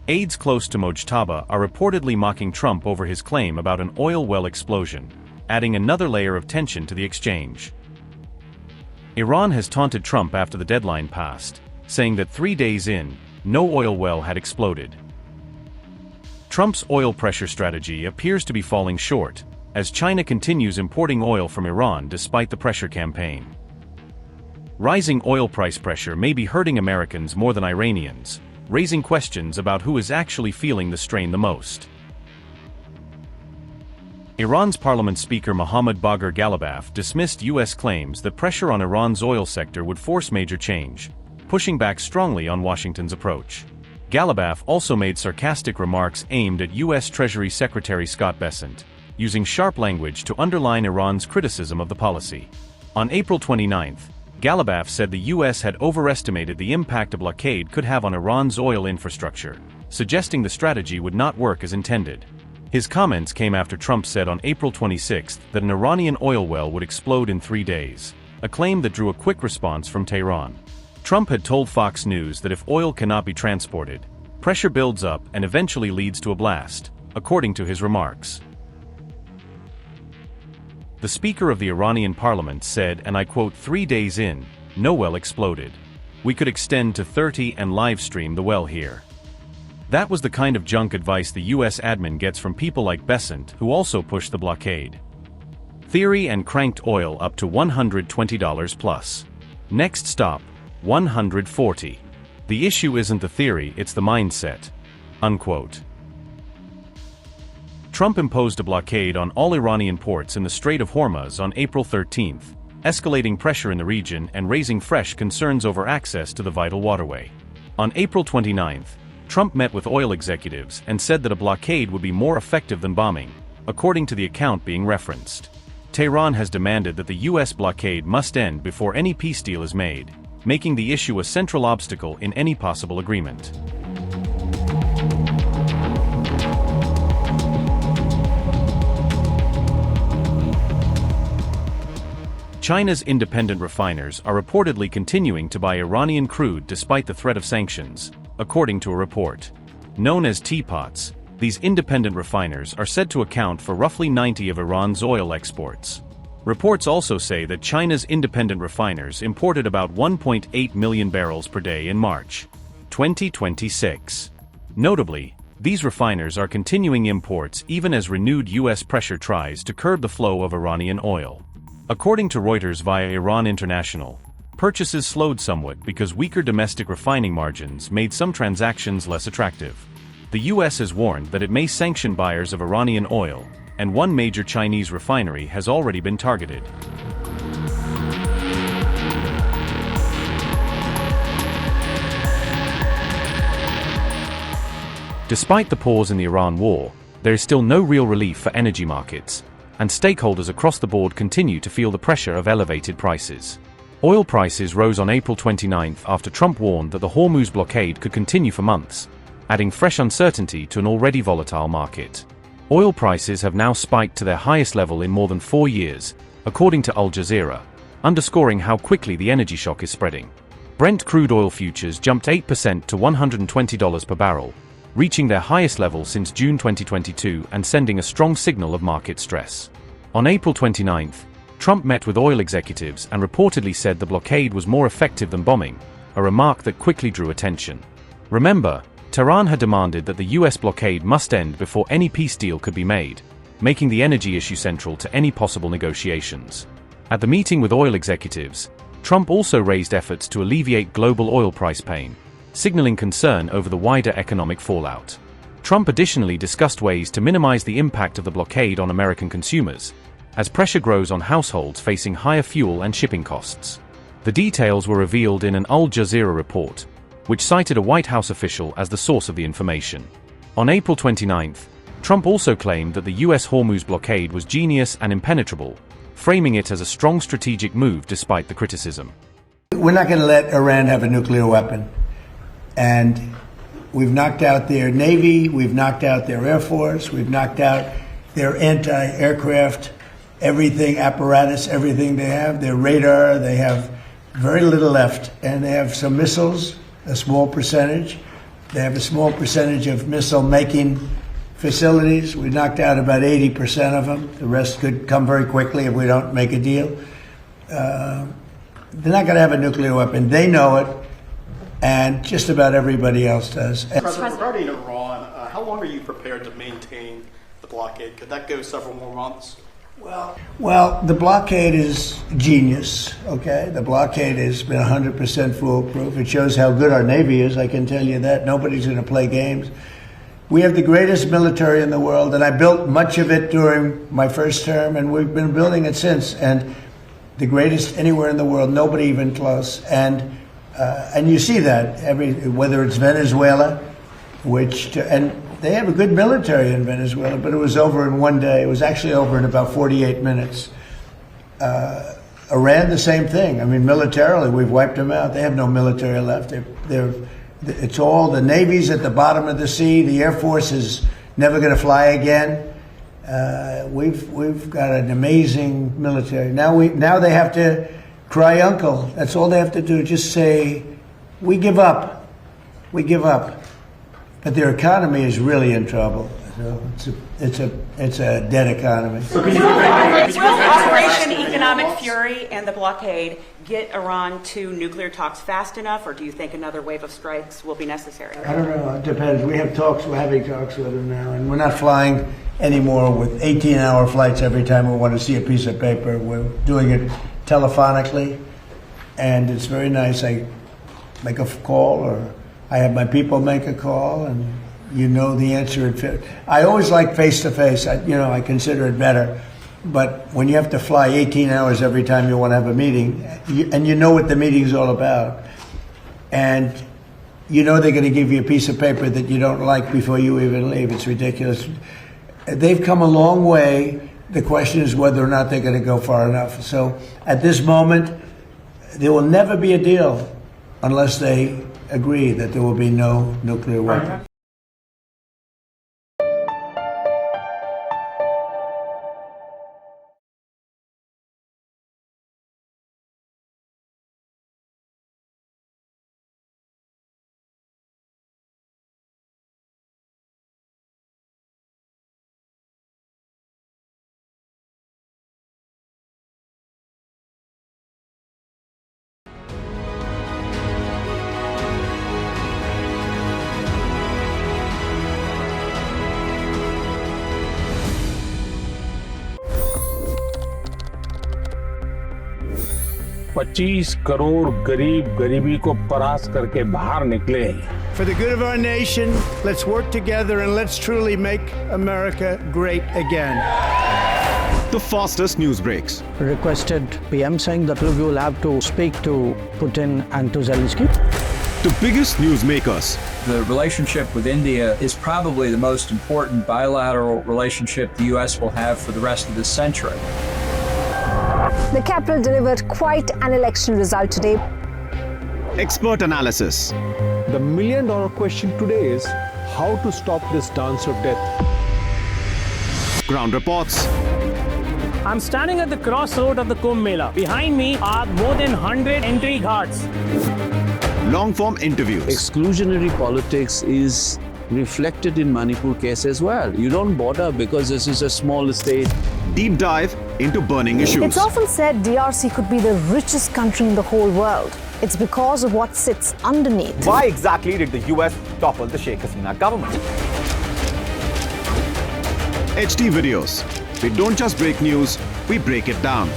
Aides close to Mojtaba are reportedly mocking Trump over his claim about an oil well explosion, adding another layer of tension to the exchange. Iran has taunted Trump after the deadline passed, saying that 3 days in, no oil well had exploded. Trump's oil pressure strategy appears to be falling short, as China continues importing oil from Iran despite the pressure campaign. Rising oil price pressure may be hurting Americans more than Iranians, raising questions about who is actually feeling the strain the most. Iran's parliament speaker Mohammad Bagher Ghalibaf dismissed U.S. claims that pressure on Iran's oil sector would force major change, pushing back strongly on Washington's approach. Ghalibaf also made sarcastic remarks aimed at U.S. Treasury Secretary Scott Bessent, using sharp language to underline Iran's criticism of the policy. On April 29, Ghalibaf said the U.S. had overestimated the impact a blockade could have on Iran's oil infrastructure, suggesting the strategy would not work as intended. His comments came after Trump said on April 26 that an Iranian oil well would explode in 3 days, a claim that drew a quick response from Tehran. Trump had told Fox News that if oil cannot be transported, pressure builds up and eventually leads to a blast, according to his remarks. The Speaker of the Iranian parliament said, and I quote, 3 days in, no well exploded. We could extend to 30 and live stream the well here. That was the kind of junk advice the US admin gets from people like Bessent, who also pushed the blockade theory and cranked oil up to $120 plus. Next stop, 140. The issue isn't the theory, it's the mindset. Unquote. Trump imposed a blockade on all Iranian ports in the Strait of Hormuz on April 13, escalating pressure in the region and raising fresh concerns over access to the vital waterway. On April 29, Trump met with oil executives and said that a blockade would be more effective than bombing, according to the account being referenced. Tehran has demanded that the U.S. blockade must end before any peace deal is made, making the issue a central obstacle in any possible agreement. China's independent refiners are reportedly continuing to buy Iranian crude despite the threat of sanctions, according to a report. Known as teapots, these independent refiners are said to account for roughly 90% of Iran's oil exports. Reports also say that China's independent refiners imported about 1.8 million barrels per day in March 2026. Notably, these refiners are continuing imports even as renewed U.S. pressure tries to curb the flow of Iranian oil. According to Reuters via Iran International, purchases slowed somewhat because weaker domestic refining margins made some transactions less attractive. The U.S. has warned that it may sanction buyers of Iranian oil, and one major Chinese refinery has already been targeted. Despite the pause in the Iran war, there is still no real relief for energy markets, and stakeholders across the board continue to feel the pressure of elevated prices. Oil prices rose on April 29 after Trump warned that the Hormuz blockade could continue for months, adding fresh uncertainty to an already volatile market. Oil prices have now spiked to their highest level in more than 4 years, according to Al Jazeera, underscoring how quickly the energy shock is spreading. Brent crude oil futures jumped 8% to $120 per barrel, reaching their highest level since June 2022 and sending a strong signal of market stress. On April 29, Trump met with oil executives and reportedly said the blockade was more effective than bombing, a remark that quickly drew attention. Remember, Tehran had demanded that the U.S. blockade must end before any peace deal could be made, making the energy issue central to any possible negotiations. At the meeting with oil executives, Trump also raised efforts to alleviate global oil price pain, signaling concern over the wider economic fallout. Trump additionally discussed ways to minimize the impact of the blockade on American consumers, as pressure grows on households facing higher fuel and shipping costs. The details were revealed in an Al Jazeera report, which cited a White House official as the source of the information. On April 29, Trump also claimed that the U.S. Hormuz blockade was genius and impenetrable, framing it as a strong strategic move despite the criticism. We're not going to let Iran have a nuclear weapon. And we've knocked out their Navy, we've knocked out their Air Force, we've knocked out their anti-aircraft, everything, apparatus, everything they have, their radar, they have very little left. And they have some missiles, a small percentage, They have a small percentage of missile-making facilities. We knocked out about 80% of them. The rest could come very quickly if we don't make a deal. They're not going to have a nuclear weapon. They know it, and just about everybody else does. President, regarding Iran, how long are you prepared to maintain the blockade? Could that go several more months? Well, the blockade is genius, okay? The blockade has been 100% foolproof. It shows how good our Navy is, I can tell you that. Nobody's going to play games. We have the greatest military in the world, and I built much of it during my first term, and we've been building it since. And the greatest anywhere in the world, nobody even close. And you see that, whether it's Venezuela, and they have a good military in Venezuela, but it was over in one day. It was actually over in about 48 minutes. Iran, the same thing. I mean, militarily, we've wiped them out. They have no military left. It's all the Navy's at the bottom of the sea. The Air Force is never going to fly again. We've got an amazing military. Now they have to cry uncle. That's all they have to do. Just say, we give up. We give up. But their economy is really in trouble. So it's a dead economy. Will Operation Economic Fury and the blockade get Iran to nuclear talks fast enough, or do you think another wave of strikes will be necessary? I don't know. It depends. We have talks. We're having talks with them now, and we're not flying anymore with 18-hour flights every time we want to see a piece of paper. We're doing it telephonically, and it's very nice. I make a call, or I have my people make a call, and you know the answer. I always like face-to-face. I consider it better. But when you have to fly 18 hours every time you want to have a meeting, and you know what the meeting's all about, and you know they're going to give you a piece of paper that you don't like before you even leave, it's ridiculous. They've come a long way. The question is whether or not they're going to go far enough. So at this moment, there will never be a deal unless they agree that there will be no nuclear weapon. $25 crore गरीब गरीबी को परास्त करके बाहर निकले। For the good of our nation, let's work together and let's truly make America great again. The fastest news breaks. Requested PM saying that we will have to speak to Putin and to Zelensky. The biggest newsmakers. The relationship with India is probably the most important bilateral relationship the U.S. will have for the rest of this century. The capital delivered quite an election result today. Expert analysis. The million-dollar question today is how to stop this dance of death. Ground reports. I'm standing at the crossroad of the Kumbh Mela. Behind me are more than 100 entry ghats. Long-form interviews. Exclusionary politics is reflected in Manipur case as well. You don't bother because this is a small state. Deep dive into burning issues. It's often said DRC could be the richest country in the whole world. It's because of what sits underneath. Why exactly did the US topple the Sheikh Hasina government? HD videos. We don't just break news, we break it down.